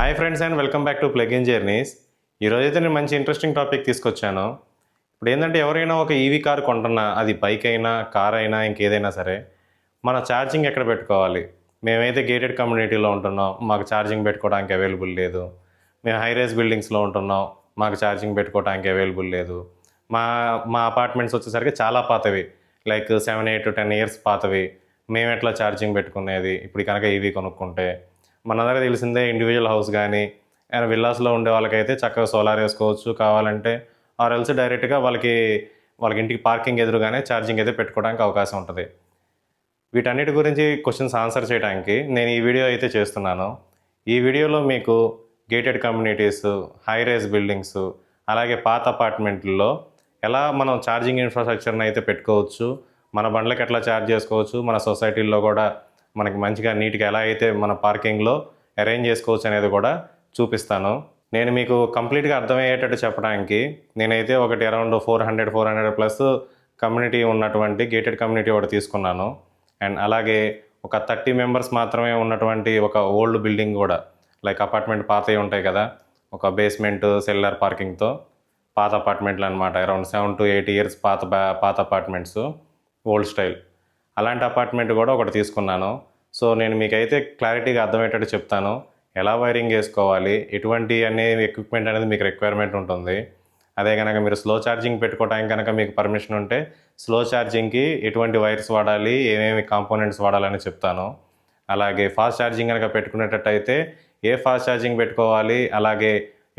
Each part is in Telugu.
Hi friends and welcome back to plug-in journeys. ఈరోజైతే నేను మంచి ఇంట్రెస్టింగ్ టాపిక్ తీసుకొచ్చాను. ఇప్పుడు ఏంటంటే ఎవరైనా ఒక ఈవీ కార్ కొంటున్నా, అది బైక్ అయినా, కార్ అయినా, ఇంకేదైనా సరే మన ఛార్జింగ్ ఎక్కడ పెట్టుకోవాలి? మేమైతే గేటెడ్ కమ్యూనిటీలో ఉంటున్నాం, మాకు ఛార్జింగ్ పెట్టుకోవడానికి అవైలబుల్ లేదు. మేము హై రైజ్ బిల్డింగ్స్లో ఉంటున్నాం, మాకు ఛార్జింగ్ పెట్టుకోవడానికి అవైలబుల్ లేదు. మా మా అపార్ట్మెంట్స్ వచ్చేసరికి చాలా పాతవి, లైక్ 7, 8, 10 ఇయర్స్ పాతవి. మేము ఎట్లా ఛార్జింగ్ పెట్టుకునేది ఇప్పుడు కనుక ఈవీ కొనుక్కుంటే? మన దగ్గర తెలిసిందే, ఇండివిజువల్ హౌస్ కానీ విల్లాస్లో ఉండే వాళ్ళకైతే చక్కగా సోలార్ వేసుకోవచ్చు కావాలంటే, ఆర్ఎల్స్ డైరెక్ట్గా వాళ్ళకి ఇంటికి పార్కింగ్ ఎదురుగానే ఛార్జింగ్ అయితే పెట్టుకోవడానికి అవకాశం ఉంటుంది. వీటన్నిటి గురించి క్వశ్చన్స్ ఆన్సర్ చేయడానికి నేను ఈ వీడియో అయితే చేస్తున్నాను. ఈ వీడియోలో మీకు gated communities, high rise buildings, అలాగే పాత అపార్ట్మెంట్లో ఎలా మనం ఛార్జింగ్ ఇన్ఫ్రాస్ట్రక్చర్ని అయితే పెట్టుకోవచ్చు, మన బండ్లకి ఎట్లా ఛార్జ్ చేసుకోవచ్చు, మన సొసైటీల్లో కూడా మనకి మంచిగా నీట్గా ఎలా అయితే మన పార్కింగ్లో అరేంజ్ చేసుకోవచ్చు అనేది కూడా చూపిస్తాను. నేను మీకు కంప్లీట్గా అర్థమయ్యేటట్టు చెప్పడానికి నేనైతే ఒకటి అరౌండ్ 400+ కమ్యూనిటీ ఉన్నటువంటి గేటెడ్ కమ్యూనిటీ ఒకటి తీసుకున్నాను. అండ్ అలాగే ఒక 30 మెంబర్స్ మాత్రమే ఉన్నటువంటి ఒక ఓల్డ్ బిల్డింగ్ కూడా, లైక్ అపార్ట్మెంట్ పాతవి ఉంటాయి కదా, ఒక బేస్మెంట్ సెల్లార్ పార్కింగ్తో పాత అపార్ట్మెంట్లు అనమాట. అరౌండ్ 7 to 8 ఇయర్స్ పాత అపార్ట్మెంట్స్, ఓల్డ్ స్టైల్. అలాంటి అపార్ట్మెంట్ కూడా ఒకటి తీసుకున్నాను. సో నేను మీకైతే క్లారిటీగా అర్థమయ్యేటట్టు చెప్తాను. ఎలా వైరింగ్ వేసుకోవాలి, ఎటువంటి ఎక్విప్మెంట్ అనేది మీకు రిక్వైర్మెంట్ ఉంటుంది. అదే కనుక మీరు స్లో ఛార్జింగ్ పెట్టుకోవడానికి కనుక మీకు పర్మిషన్ ఉంటే స్లో ఛార్జింగ్కి ఎటువంటి వైర్స్ వాడాలి, ఏమేమి కాంపోనెంట్స్ వాడాలని చెప్తాను. అలాగే ఫాస్ట్ ఛార్జింగ్ కనుక పెట్టుకునేటట్టయితే ఏ ఫాస్ట్ ఛార్జింగ్ పెట్టుకోవాలి, అలాగే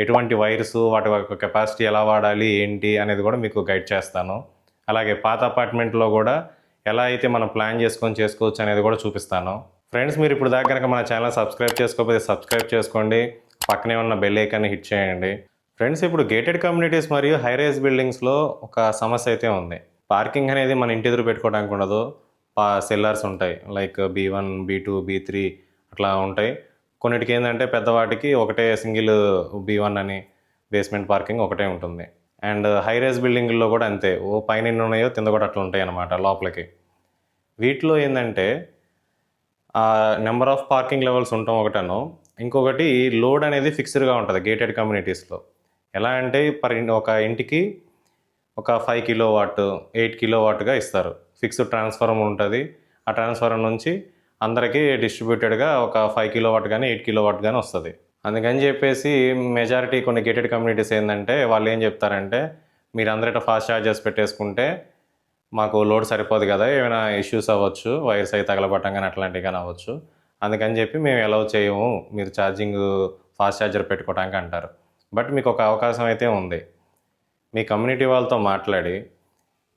ఎటువంటి వైర్స్, వాటి యొక్క కెపాసిటీ ఎలా వాడాలి ఏంటి అనేది కూడా మీకు గైడ్ చేస్తాను. అలాగే పాత అపార్ట్మెంట్లో కూడా ఎలా అయితే మనం ప్లాన్ చేసుకోవచ్చు అనేది కూడా చూపిస్తాను. ఫ్రెండ్స్, మీరు ఇప్పుడు దాకా కనుక మన ఛానల్ సబ్స్క్రైబ్ చేసుకోకపోతే సబ్స్క్రైబ్ చేసుకోండి, పక్కనే ఉన్న బెల్ ఐకాన్ని హిట్ చేయండి. ఫ్రెండ్స్, ఇప్పుడు గేటెడ్ కమ్యూనిటీస్ మరియు హై రైజ్ బిల్డింగ్స్లో ఒక సమస్య అయితే ఉంది. పార్కింగ్ అనేది మన ఇంటి ఎదురు పెట్టుకోవడానికి ఉండదు. సెల్లార్స్ ఉంటాయి, లైక్ B1, B2, B3 అట్లా ఉంటాయి. కొన్నిటికి ఏంటంటే పెద్దవాటికి ఒకటే సింగిల్ B1 అని బేస్మెంట్ పార్కింగ్ ఒకటే ఉంటుంది. అండ్ హై రైజ్ బిల్డింగ్లో కూడా అంతే, ఓ పైన ఎన్ని ఉన్నాయో కింద కూడా అట్లా ఉంటాయి అన్నమాట లోపలికి. వీటిలో ఏంటంటే నెంబర్ ఆఫ్ పార్కింగ్ లెవెల్స్ ఉండటం ఒకటను, ఇంకొకటి లోడ్ అనేది ఫిక్స్డ్గా ఉంటుంది గేటెడ్ కమ్యూనిటీస్లో. ఎలా అంటే ఒక ఇంటికి ఒక 5 కిలోవాట్, 8 కిలోవాట్గా ఇస్తారు. ఫిక్స్డ్ ట్రాన్స్ఫార్మర్ ఉంటుంది. ఆ ట్రాన్స్ఫార్మర్ నుంచి అందరికీ డిస్ట్రిబ్యూటెడ్గా ఒక 5 కిలోవాట్ కానీ 8 కిలోవాట్ కానీ వస్తుంది. అందుకని చెప్పేసి మెజారిటీ కొన్ని గేటెడ్ కమ్యూనిటీస్ ఏంటంటే వాళ్ళు ఏం చెప్తారంటే, మీరు అందరిట ఫాస్ట్ ఛార్జర్స్ పెట్టేసుకుంటే మాకు లోడ్ సరిపోదు కదా, ఏమైనా ఇష్యూస్ అవ్వచ్చు, వైర్స్ అయి తగలబట్టం కానీ అట్లాంటివి కానీ అవ్వచ్చు, అందుకని చెప్పి మేము అలౌ చేయము మీరు ఛార్జింగ్ ఫాస్ట్ ఛార్జర్ పెట్టుకోవడానికి అంటారు. బట్ మీకు ఒక అవకాశం అయితే ఉంది. మీ కమ్యూనిటీ వాళ్ళతో మాట్లాడి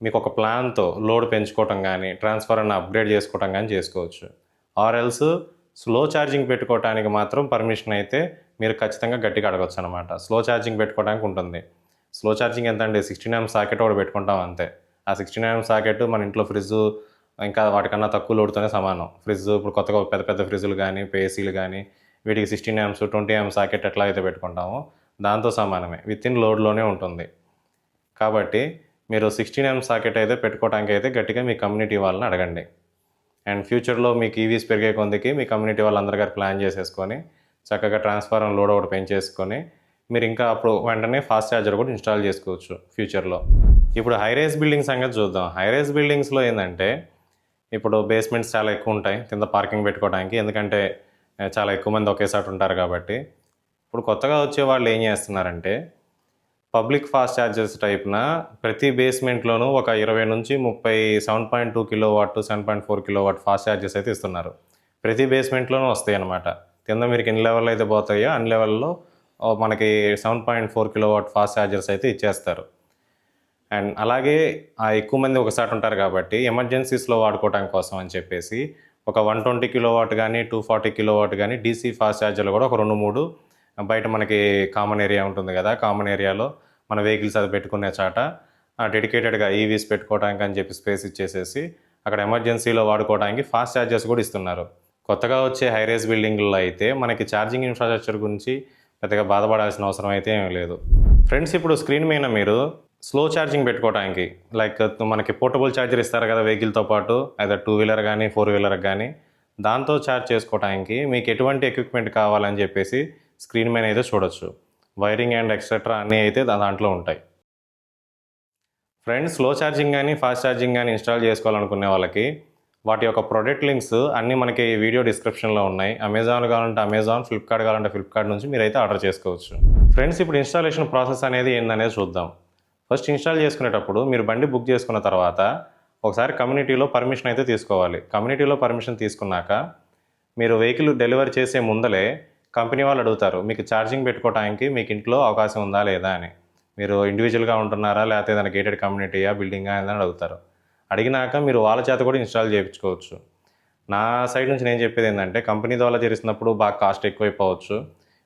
మీకు ఒక ప్లాన్తో లోడ్ పెంచుకోవటం కానీ, ట్రాన్స్ఫార్మర్ని అప్గ్రేడ్ చేసుకోవటం కానీ చేసుకోవచ్చు. ఆర్ఎల్స్ స్లో ఛార్జింగ్ పెట్టుకోవడానికి మాత్రం పర్మిషన్ అయితే మీరు ఖచ్చితంగా గట్టిగా అడగచ్చు అనమాట. స్లో ఛార్జింగ్ పెట్టుకోవడానికి ఉంటుంది. స్లో ఛార్జింగ్ ఎంత అంటే 16 amp సాకెట్ ఒకటి పెట్టుకుంటాం అంతే. ఆ 16 amp సాకెట్ మన ఇంట్లో ఫ్రిడ్జ్ ఇంకా వాటికన్నా తక్కువ లోడ్తోనే సమానం. ఫ్రిడ్జ్ ఇప్పుడు కొత్తగా పెద్ద పెద్ద ఫ్రిడ్జ్లు కానీ, ఏసీలు కానీ వీటికి 16 amps 20 amp సాకెట్ ఎట్లా అయితే పెట్టుకుంటామో దాంతో సమానమే, విత్ ఇన్ లోడ్లోనే ఉంటుంది. కాబట్టి మీరు 16 amp సాకెట్ అయితే పెట్టుకోవడానికి అయితే గట్టిగా మీ కమ్యూనిటీ వాళ్ళని అడగండి. అండ్ ఫ్యూచర్లో మీకు ఈవీస్ పెరిగే కొందికి మీ కమ్యూనిటీ వాళ్ళందరి గారు ప్లాన్ చేసేసుకొని చక్కగా ట్రాన్స్ఫార్మర్ లోడ్ ఒకటి పెంచేసుకొని మీరు ఇంకా అప్పుడు వెంటనే ఫాస్ట్ ఛార్జర్ కూడా ఇన్స్టాల్ చేసుకోవచ్చు ఫ్యూచర్లో. ఇప్పుడు హై రైజ్ బిల్డింగ్ సంగతి చూద్దాం. హై రైజ్ బిల్డింగ్స్లో ఏంటంటే ఇప్పుడు బేస్మెంట్స్ చాలా ఎక్కువ ఉంటాయి కింద పార్కింగ్ పెట్టుకోవడానికి, ఎందుకంటే చాలా ఎక్కువ మంది ఒకేసారి ఉంటారు కాబట్టి. ఇప్పుడు కొత్తగా వచ్చే వాళ్ళు ఏం చేస్తున్నారంటే పబ్లిక్ ఫాస్ట్ ఛార్జర్స్ టైప్న ప్రతి బేస్మెంట్లోనూ ఒక 20 నుంచి 30 7.2 కిలోవాట్, 7.4 కిలోవాట్ ఫాస్ట్ ఛార్జర్స్ అయితే ఇస్తున్నారు. ప్రతి బేస్మెంట్లోనూ వస్తాయి అన్నమాట. కింద మీరు ఎన్ని లెవెల్లో అయితే పోతాయో అన్ని లెవెల్లో మనకి 7.4 కిలోవాట్ ఫాస్ట్ ఛార్జర్స్ అయితే ఇచ్చేస్తారు. అండ్ అలాగే ఎక్కువ మంది ఒకసారి ఉంటారు కాబట్టి ఎమర్జెన్సీస్లో వాడుకోవడానికి కోసం అని చెప్పేసి ఒక 120 కిలోవాట్ కానీ 240 కిలోవాట్ కానీ డీసీ ఫాస్ట్ ఛార్జర్లు కూడా ఒక 2-3 బయట మనకి కామన్ ఏరియా ఉంటుంది కదా, కామన్ ఏరియాలో మన వెహికల్స్ అది పెట్టుకునే చాట డెడికేటెడ్గా ఈవీస్ పెట్టుకోవడానికి అని చెప్పి స్పేస్ ఇచ్చేసేసి అక్కడ ఎమర్జెన్సీలో వాడుకోవడానికి ఫాస్ట్ ఛార్జర్స్ కూడా ఇస్తున్నారు. కొత్తగా వచ్చే హై రైజ్ బిల్డింగ్లో అయితే మనకి ఛార్జింగ్ ఇన్ఫ్రాస్ట్రక్చర్ గురించి పెద్దగా బాధపడాల్సిన అవసరం అయితే ఏమీ లేదు. ఫ్రెండ్స్, ఇప్పుడు స్క్రీన్ మీద మీరు స్లో ఛార్జింగ్ పెట్టుకోవడానికి, లైక్ మనకి పోర్టబుల్ ఛార్జర్ ఇస్తారు కదా వెహికల్తో పాటు, అయితే 2-వీలర్ కానీ 4-వీలర్ కానీ, దాంతో ఛార్జ్ చేసుకోవడానికి మీకు ఎటువంటి ఎక్విప్మెంట్ కావాలని చెప్పేసి స్క్రీన్ మీద అయితే చూడొచ్చు. వైరింగ్ అండ్ ఎక్సెట్రా అన్నీ అయితే దాంట్లో ఉంటాయి. ఫ్రెండ్స్, స్లో ఛార్జింగ్ కానీ ఫాస్ట్ ఛార్జింగ్ కానీ ఇన్స్టాల్ చేసుకోవాలనుకునే వాళ్ళకి వాటి యొక్క ప్రొడక్ట్ లింక్స్ అన్నీ మనకి వీడియో డిస్క్రిప్షన్లో ఉన్నాయి. అమెజాన్ కావాలంటే అమెజాన్, ఫ్లిప్కార్ట్ కావాలంటే ఫ్లిప్కార్ట్ నుంచి మీరైతే ఆర్డర్ చేసుకోవచ్చు. ఫ్రెండ్స్, ఇప్పుడు ఇన్స్టాలేషన్ ప్రాసెస్ అనేది ఏందనేది చూద్దాం. ఫస్ట్ ఇన్స్టాల్ చేసుకునేటప్పుడు మీరు బండి బుక్ చేసుకున్న తర్వాత ఒకసారి కమ్యూనిటీలో పర్మిషన్ అయితే తీసుకోవాలి. కమ్యూనిటీలో పర్మిషన్ తీసుకున్నాక మీరు వెహికల్ డెలివరీ చేసే ముందలే కంపెనీ వాళ్ళు అడుగుతారు, మీకు ఛార్జింగ్ పెట్టుకోవడానికి మీకు ఇంట్లో అవకాశం ఉందా లేదా అని. మీరు ఇండివిజువల్గా ఉంటున్నారా, లేకపోతే ఏదైనా గేటెడ్ కమ్యూనిటీయా, బిల్డింగా అని అడుగుతారు. అడిగినాక మీరు వాళ్ళ చేత కూడా ఇన్స్టాల్ చేయించుకోవచ్చు. నా సైడ్ నుంచి నేను చెప్పేది ఏంటంటే, కంపెనీ ద్వారా చేసినప్పుడు బాగా కాస్ట్ ఎక్కువైపోవచ్చు.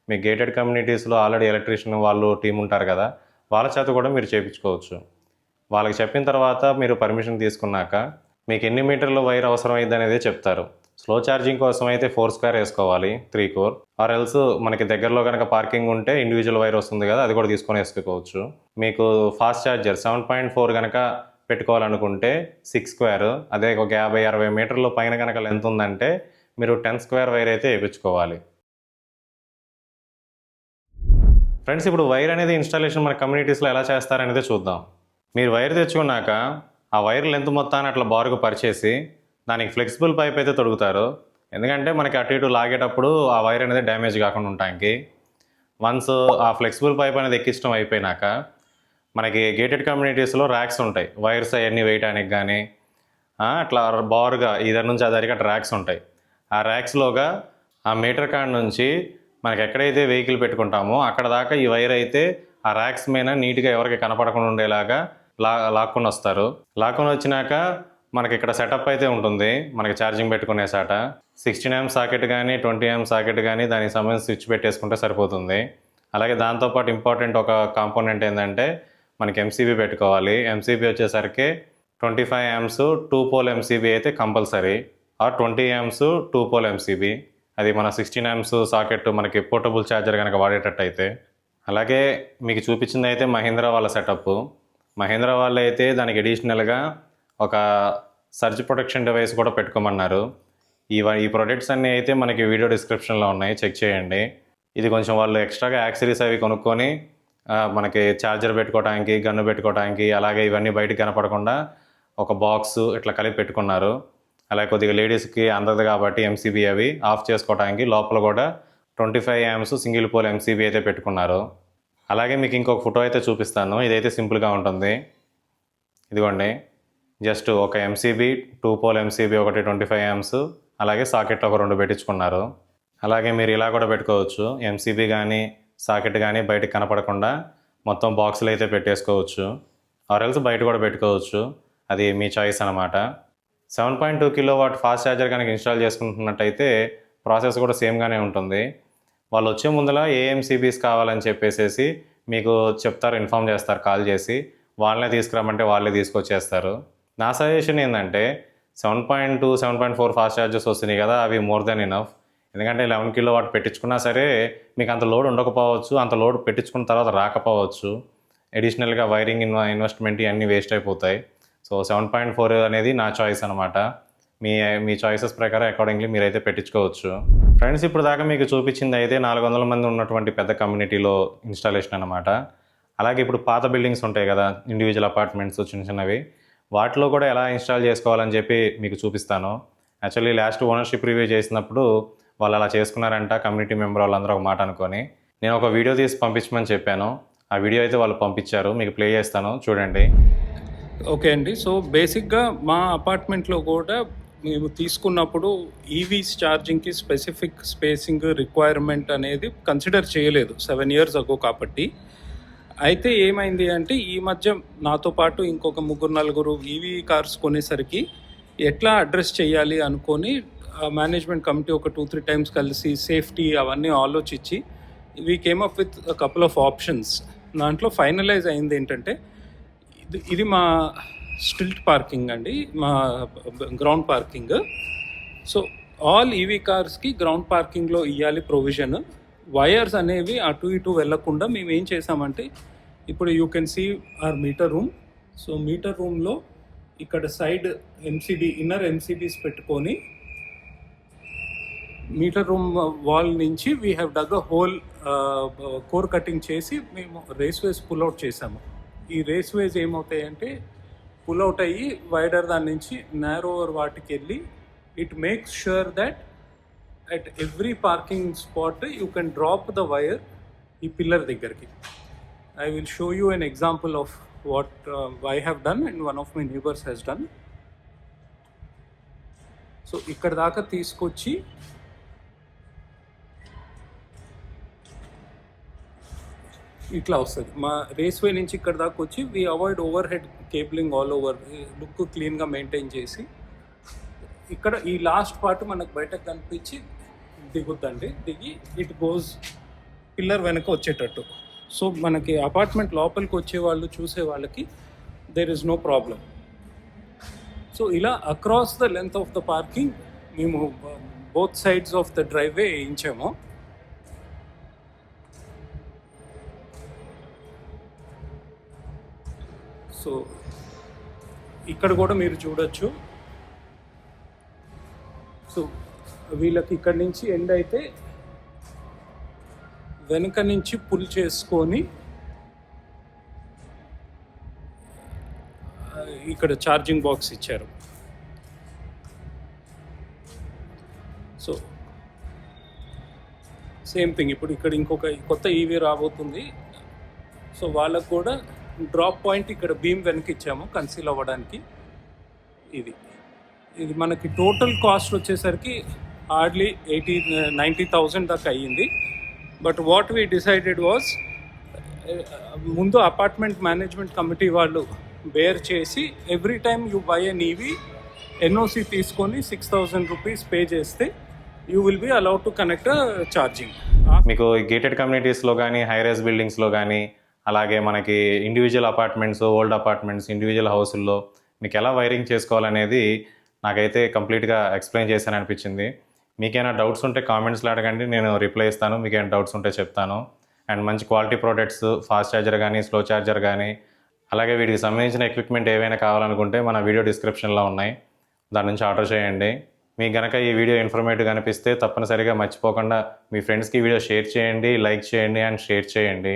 మీ గేటెడ్ కమ్యూనిటీస్లో ఆల్రెడీ ఎలక్ట్రీషియన్ వాళ్ళు టీం ఉంటారు కదా, వాళ్ళ చేత కూడా మీరు చేయించుకోవచ్చు. వాళ్ళకి చెప్పిన తర్వాత మీరు పర్మిషన్ తీసుకున్నాక మీకు ఎన్ని మీటర్ల వైర్ అవసరం అయింది అనేది చెప్తారు. స్లో ఛార్జింగ్ కోసం అయితే 4 స్క్వేర్ వేసుకోవాలి, 3 కోర్. ఆర్ ఎల్స్ మనకి దగ్గరలో కనుక పార్కింగ్ ఉంటే ఇండివిజువల్ వైర్ వస్తుంది కదా, అది కూడా తీసుకొని వేసుకోవచ్చు. మీకు ఫాస్ట్ ఛార్జర్ 7.4 కనుక పెట్టుకోవాలనుకుంటే 6 స్క్వేర్, అదే ఒక 50-60 మీటర్ల పైన కనుక లెంత్ ఉందంటే మీరు 10 స్క్వేర్ వైర్ అయితే వేయించుకోవాలి. ఫ్రెండ్స్, ఇప్పుడు వైర్ అనేది ఇన్స్టాలేషన్ మన కమ్యూనిటీస్లో ఎలా చేస్తారనేది చూద్దాం. మీరు వైర్ తెచ్చుకున్నాక ఆ వైర్ లెంత్ మొత్తాన్ని అట్లా బారుగా పరిచేసి దానికి ఫ్లెక్సిబుల్ పైప్ అయితే తొడుగుతారు. ఎందుకంటే మనకి అటు ఇటు లాగేటప్పుడు ఆ వైర్ అనేది డ్యామేజ్ కాకుండా ఉండటానికి. వన్స్ ఆ ఫ్లెక్సిబుల్ పైప్ అనేది ఎక్కించడం అయిపోయినాక మనకి గేటెడ్ కమ్యూనిటీస్లో ర్యాక్స్ ఉంటాయి, వైర్స్ అవన్నీ వేయడానికి కానీ అట్లా బారుగా ఇద్దరి నుంచి అది అరికట్ట ర్యాక్స్ ఉంటాయి. ఆ ర్యాక్స్లోగా ఆ మీటర్ కార్డ్ నుంచి మనకి ఎక్కడైతే వెహికల్ పెట్టుకుంటామో అక్కడ దాకా ఈ వైర్ అయితే ఆ ర్యాక్స్ మీద నీట్గా ఎవరికి కనపడకుండా ఉండేలాగా లాక్కొని వస్తారు. లాక్కొని వచ్చినాక మనకి ఇక్కడ సెటప్ అయితే ఉంటుంది, మనకి ఛార్జింగ్ పెట్టుకునే సాట. 16 amp సాకెట్ కానీ 20 amp సాకెట్ కానీ దానికి సంబంధించి స్విచ్ పెట్టేసుకుంటే సరిపోతుంది. అలాగే దాంతోపాటు ఇంపార్టెంట్ ఒక కాంపోనెంట్ ఏంటంటే మనకి ఎంసీబీ పెట్టుకోవాలి. ఎంసీబీ వచ్చేసరికి 25 amps 2 పోల్ ఎంసీబీ అయితే compulsory, or 20 amps 2 pole MCB. అది మన 16 amps సాకెట్ మనకి పోర్టబుల్ ఛార్జర్ కనుక వాడేటట్టు అయితే. అలాగే మీకు చూపించింది అయితే మహీంద్రా వాళ్ళ సెటప్. మహీంద్రా వాళ్ళు అయితే దానికి అడిషనల్గా ఒక సర్జ్ ప్రొటెక్షన్ డివైస్ కూడా పెట్టుకోమన్నారు. ఈ ప్రొడక్ట్స్ అన్నీ అయితే మనకి వీడియో డిస్క్రిప్షన్లో ఉన్నాయి, చెక్ చేయండి. ఇది కొంచెం వాళ్ళు ఎక్స్ట్రాగా యాక్సరీస్ అవి కొనుక్కొని మనకి ఛార్జర్ పెట్టుకోవడానికి, గన్ను పెట్టుకోవడానికి, అలాగే ఇవన్నీ బయటకు కనపడకుండా ఒక బాక్స్ ఇట్లా కలిపి పెట్టుకున్నారు. అలాగే కొద్దిగా లేడీస్కి అందదు కాబట్టి ఎంసీబీ అవి ఆఫ్ చేసుకోవడానికి లోపల కూడా 25 amps సింగిల్ పోల్ ఎంసీబీ అయితే పెట్టుకున్నారు. అలాగే మీకు ఇంకొక ఫోటో అయితే చూపిస్తాను. ఇదైతే సింపుల్గా ఉంటుంది. ఇదిగోండి, జస్ట్ ఒక ఎంసీబీ 2 పోల్ ఎంసీబీ ఒకటి 25 amps, అలాగే సాకెట్ ఒక 2 పెట్టించుకున్నారు. అలాగే మీరు ఇలా కూడా పెట్టుకోవచ్చు, ఎంసీబీ కానీ సాకెట్ కానీ బయటకు కనపడకుండా మొత్తం బాక్సులు అయితే పెట్టేసుకోవచ్చు. ఆర్ఎల్స్ బయట కూడా పెట్టుకోవచ్చు, అది మీ చాయిస్ అనమాట. 7.2 kW ఫాస్ట్ ఛార్జర్ కనుక ఇన్స్టాల్ చేసుకుంటున్నట్టయితే ప్రాసెస్ కూడా సేమ్గానే ఉంటుంది. వాళ్ళు వచ్చే ముందర ఏ ఎంసీబీస్ కావాలని చెప్పేసి మీకు చెప్తారు, ఇన్ఫామ్ చేస్తారు కాల్ చేసి. వాళ్ళనే తీసుకురామంటే వాళ్ళే తీసుకొచ్చేస్తారు. నా సజెషన్ ఏంటంటే 7.2, 7.4 ఫాస్ట్ ఛార్జర్స్ వస్తున్నాయి కదా, అవి మోర్ దెన్ ఇనఫ్. ఎందుకంటే 11 kW పెట్టించుకున్నా సరే మీకు అంత లోడ్ ఉండకపోవచ్చు, అంత లోడ్ పెట్టించుకున్న తర్వాత రాకపోవచ్చు. అడిషనల్గా వైరింగ్ ఇన్వెస్ట్మెంట్ ఇవన్నీ వేస్ట్ అయిపోతాయి. సో 7.4 అనేది నా చాయిస్ అనమాట. మీ చాయిసెస్ ప్రకారం అకార్డింగ్లీ మీరైతే పెట్టించుకోవచ్చు. ఫ్రెండ్స్, ఇప్పుడు దాకా మీకు చూపించింది అయితే 400 మంది ఉన్నటువంటి పెద్ద కమ్యూనిటీలో ఇన్స్టాలేషన్ అనమాట. అలాగే ఇప్పుడు పాత బిల్డింగ్స్ ఉంటాయి కదా, ఇండివిజువల్ అపార్ట్మెంట్స్ చిన్న చిన్నవి, వాటిలో కూడా ఎలా ఇన్స్టాల్ చేసుకోవాలని చెప్పి మీకు చూపిస్తాను. యాక్చువల్లీ లాస్ట్ ఓనర్షిప్ రివ్యూ చేసినప్పుడు వాళ్ళు అలా చేసుకున్నారంట, కమ్యూనిటీ మెంబర్ వాళ్ళందరూ ఒక మాట అనుకొని. నేను ఒక వీడియో తీసి పంపించమని చెప్పాను, ఆ వీడియో అయితే వాళ్ళు పంపించారు, మీకు ప్లే చేస్తాను చూడండి. ఓకే అండి. సో బేసిక్గా మా అపార్ట్మెంట్లో కూడా మేము తీసుకున్నప్పుడు ఈవీస్ ఛార్జింగ్కి స్పెసిఫిక్ స్పేసింగ్ రిక్వైర్మెంట్ అనేది కన్సిడర్ చేయలేదు 7 years ago కాబట్టి. అయితే ఏమైంది అంటే ఈ మధ్య నాతో పాటు ఇంకొక 3-4 ఈవీ కార్స్ కొనేసరికి ఎట్లా అడ్రస్ చేయాలి అనుకొని మేనేజ్మెంట్ కమిటీ ఒక 2-3 times కలిసి సేఫ్టీ అవన్నీ ఆలోచించి we came up with couple of options. దాంట్లో ఫైనలైజ్ అయింది ఏంటంటే ఇది మా స్ట్రీట్ పార్కింగ్ అండి, మా ground parking. So all EV కార్స్కి గ్రౌండ్ పార్కింగ్లో ఇవ్వాలి ప్రొవిజన్. వైర్స్ అనేవి అటు ఇటు వెళ్ళకుండా మేము ఏం చేసామంటే, ఇప్పుడు you can see our meter room. So meter రూమ్లో ఇక్కడ సైడ్ ఎంసీబీ, ఇన్నర్ ఎంసీబీస్ పెట్టుకొని మీటర్ రూమ్ వాల్ నుంచి we have dug a hole core cutting చేసి మేము రేస్వేస్ పుల్అవుట్ చేసాము. ఈ రేస్వేస్ ఏమవుతాయంటే పుల్అవుట్ అయ్యి వైడర్ దాని నుంచి నేరోవర్ వాటికి వెళ్ళి it makes sure that at every parking spot you can drop the wire ఈ పిల్లర్ దగ్గరికి. I will show you an example of what I have done and one of my neighbors has done. So ఇక్కడ దాకా తీసుకొచ్చి ఇట్లా వస్తుంది. మా రేస్వే నుంచి ఇక్కడ దాకా వచ్చి we avoid over head cabling all over, look క్లీన్గా మెయింటైన్ చేసి ఇక్కడ ఈ లాస్ట్ పార్ట్ మనకు బయటకు కనిపించి దిగుద్దండి. దిగి ఇట్ గోస్ పిల్లర్ వెనక వచ్చేటట్టు. సో మనకి అపార్ట్మెంట్ లోపలికి వచ్చే వాళ్ళు చూసే వాళ్ళకి there is no problem. So ఇలా across the length of the parking మేము both sides of the driveway వేయించాము. సో ఇక్కడ కూడా మీరు చూడొచ్చు. సో వీళ్ళకి ఇక్కడి నుంచి ఎండ్ అయితే వెనుక నుంచి పుల్ చేసుకొని ఇక్కడ ఛార్జింగ్ బాక్స్ ఇచ్చారు. సో సేమ్ థింగ్ ఇప్పుడు ఇక్కడ ఇంకొక కొత్త ఈవీ రాబోతుంది. సో వాళ్ళకు కూడా డ్రాప్ పాయింట్ ఇక్కడ బీమ్ వెనక ఇచ్చాము కన్సీల్ అవ్వడానికి. ఇది మనకి టోటల్ కాస్ట్ వచ్చేసరికి హార్డ్లీ 90,000 దాకా అయ్యింది. But what we decided was ముందు అపార్ట్మెంట్ మేనేజ్మెంట్ కమిటీ వాళ్ళు బేర్ చేసి every time you buy an EV NOC తీసుకొని 6,000 రూపీస్ పే చేస్తే you will be allowed to connect charging. మీకు గేటెడ్ కమ్యూనిటీస్లో కానీ హై రైజ్ బిల్డింగ్స్లో కానీ అలాగే మనకి individual apartments, old apartments, individual హౌసుల్లో మీకు ఎలా వైరింగ్ చేసుకోవాలనేది నాకైతే కంప్లీట్గా ఎక్స్ప్లెయిన్ చేశాను అనిపించింది. మీకైనా డౌట్స్ ఉంటే కామెంట్స్లో అడగండి, నేను రిప్లై ఇస్తాను. మీకైనా డౌట్స్ ఉంటే చెప్తాను. అండ్ మంచి క్వాలిటీ ప్రోడక్ట్స్, ఫాస్ట్ ఛార్జర్ కానీ స్లో ఛార్జర్ కానీ అలాగే వీటికి సంబంధించిన ఎక్విప్మెంట్ ఏవైనా కావాలనుకుంటే మన వీడియో డిస్క్రిప్షన్లో ఉన్నాయి, దాని నుంచి ఆర్డర్ చేయండి. మీకు కనుక ఈ వీడియో ఇన్ఫర్మేటివ్గా అనిపిస్తే తప్పనిసరిగా మర్చిపోకుండా మీ ఫ్రెండ్స్కి వీడియో షేర్ చేయండి, లైక్ చేయండి అండ్ షేర్ చేయండి.